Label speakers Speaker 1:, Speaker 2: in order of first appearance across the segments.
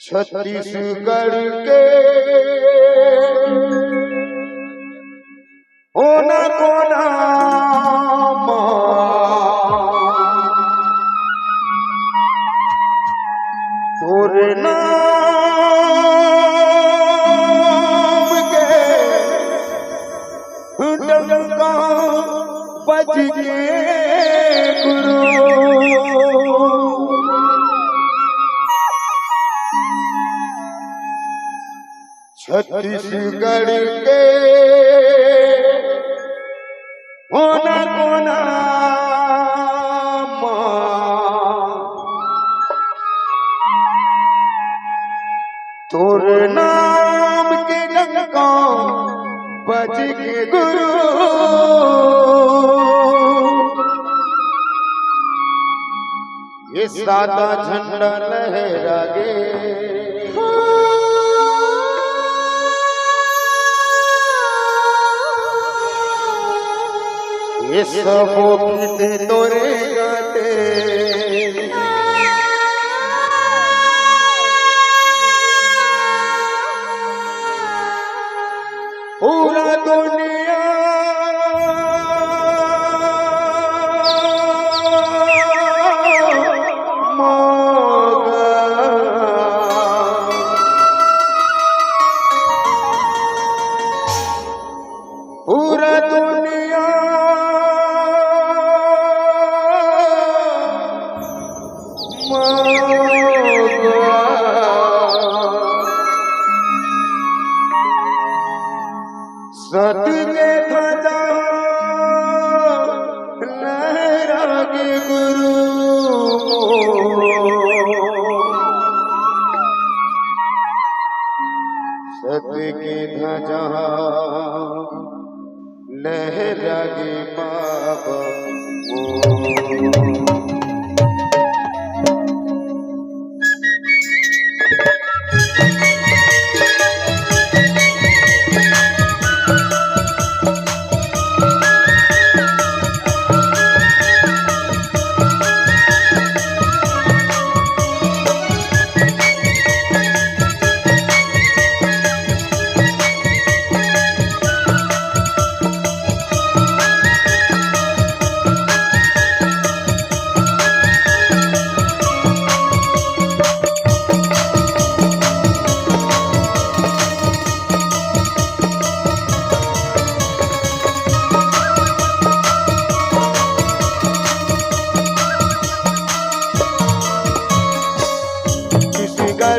Speaker 1: छत्तीसगढ़ के कोना कोना तोरे नाम के डंका बज के गुरु छत्तीसगढ़ के कोना कोना तोर नाम के डंका बज के गुरु ये सादा झंडा लहरा गे ये सब गीत तोरे गाते पूरा दुनिया पूरा दुनिया सत्य के ध्वजा लहरा के गुरु सत्य के ध्वजा लहरा के बाबा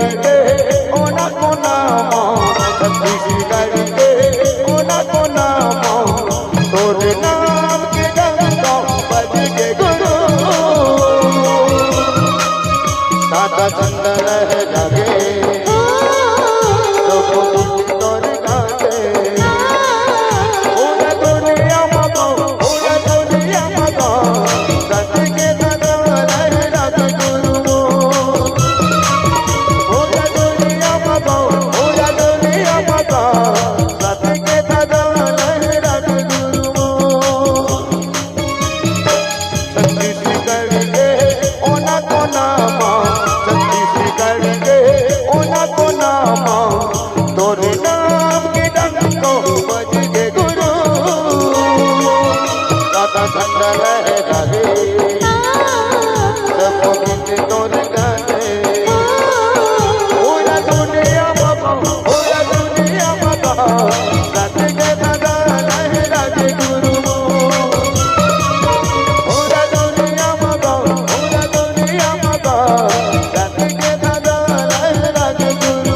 Speaker 1: कोना कोना छत्तीसगढ़ के कोना कोना तोरे नाम के डंका बज के गुरु सादा झंडा लहरा गे तोरे गाते पूरा दुनिया मगो पूरा दुनिया मगो सत्य के दादा लहरा के गुरु तोरे नाम के डंको बज के गुरु सादा झंडा लहरा गे सब गीत तोरे गाते पूरा दुनिया मगा सत्य के दादा लहरा के गुरु पूरा दुनिया मगा सत्य के दादा लहरा के गुरु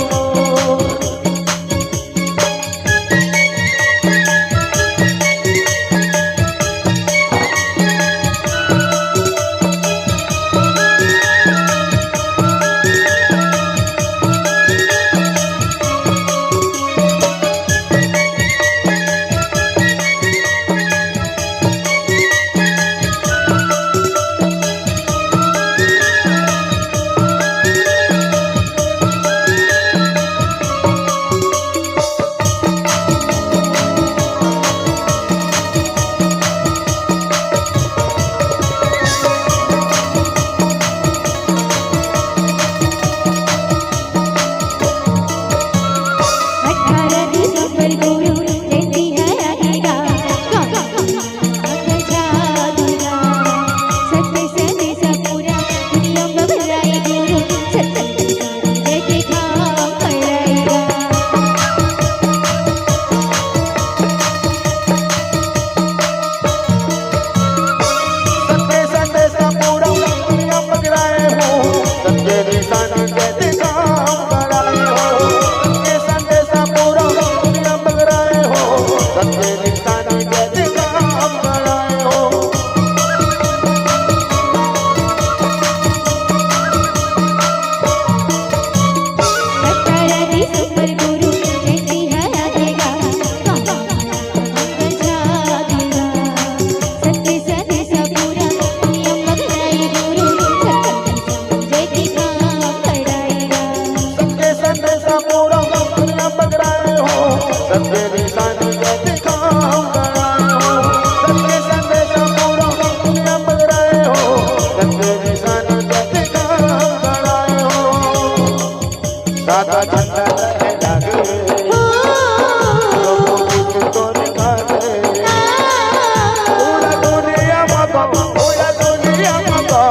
Speaker 2: कराई गुरु सत्संग जैसे काम कराएगा।
Speaker 1: सत्य संदेशा पूरा दुनिया पकड़ाए हो, सत्य निशान जैसे काम कराए हो। सत्य संदेशा पूरा दुनिया पकड़ाए हो, सत्य निशान जैसे काम कराए हो।
Speaker 2: सत्ताराधी सुपर गुरु जैसी हरा देगा, जागेगा। सत्य संदेशा पूरा दुनिया पकड़ाई गुरु सत्संग जैसे काम कराएगा।
Speaker 1: सत्य संदेशा पूरा दुनिया पकड़ाए हो, सत्य निशान जैसे काम कराए हो। सत्य संदेशा पूरा दुनिया पकड़ाए हो, सत्य निशान जैसे काम कराए हो। सादा झंडा लहरा के लोगों की तो निकाले, पूरा दुनिया माता, पूरा दुनिया माता,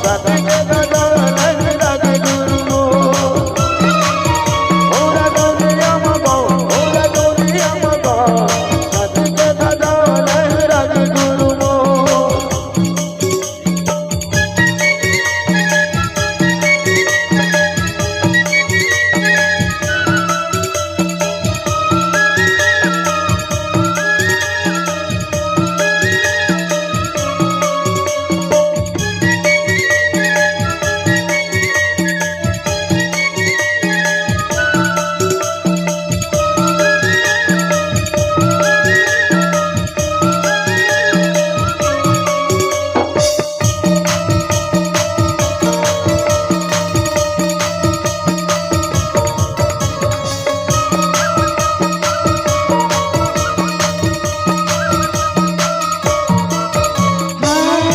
Speaker 1: सत्य के दादा लहरा के गुरु। पूरा दुनिया माता, पूरा दुनिया माता, सत्य के दादा लहरा के गुरु।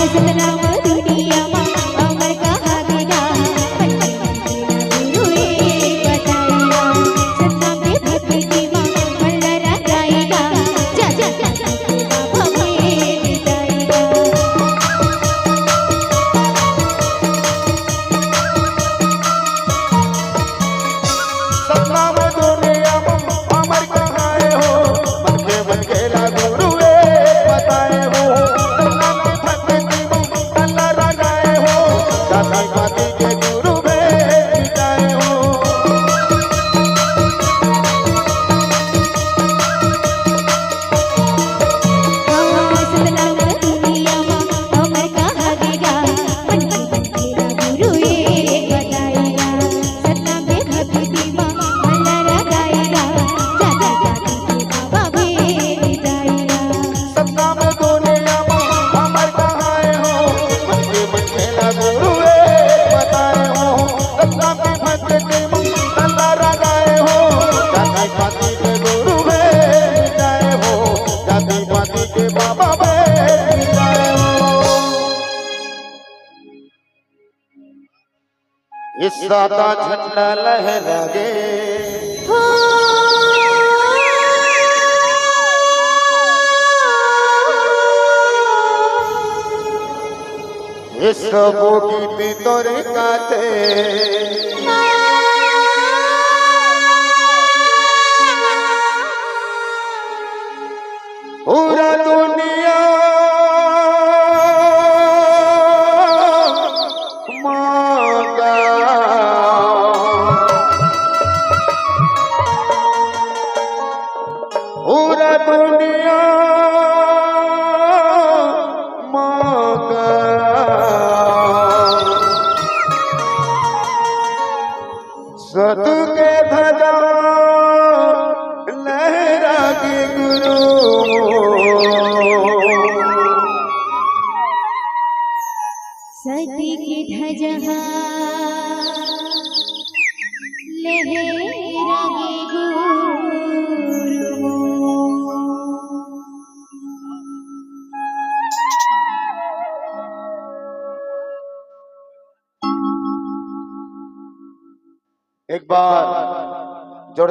Speaker 2: सतनाम दुनिया में अमर कहा देगा, गुरु एक बताएगा। सतनाम के भक्ति में मल्हारा गाएगा, जा जा जा बाबा में मिटाएगा।
Speaker 1: सतनाम दुनिया में अमर कहाए हो, मन के ला गुरु एक बताए हो। सतनाम की भक्ति में तल्ला लगाए हो, जाति पाति के गुरु भेद मिटाए हो।
Speaker 2: सतनाम दुनिया में अमर कहा देगा, गुरु एक बताएगा। सतनाम के भक्ति में मल्हारा गाएगा, जा जा जा बाबा में मिटाएगा।
Speaker 1: सतनाम दुनिया में अमर कहाए हो, मन के ला गुरु एक बताए हो। सतनाम की भक्ति में तल्ला लगाए हो, जाति पाति के गुरु भेद मिटाए हो, जाति पाति के बाबा भेद मिटाए हो। इस सादा झंडा लहरा गे, इस बोगी पितोर काते, पूरा दुनिया मांगा। पूरा दुनिया मांगा। सतु के ध्वजा लहरा के गुरु।
Speaker 2: सती की ध्वजा लहरागे गुरु।
Speaker 1: एक बार जोरदार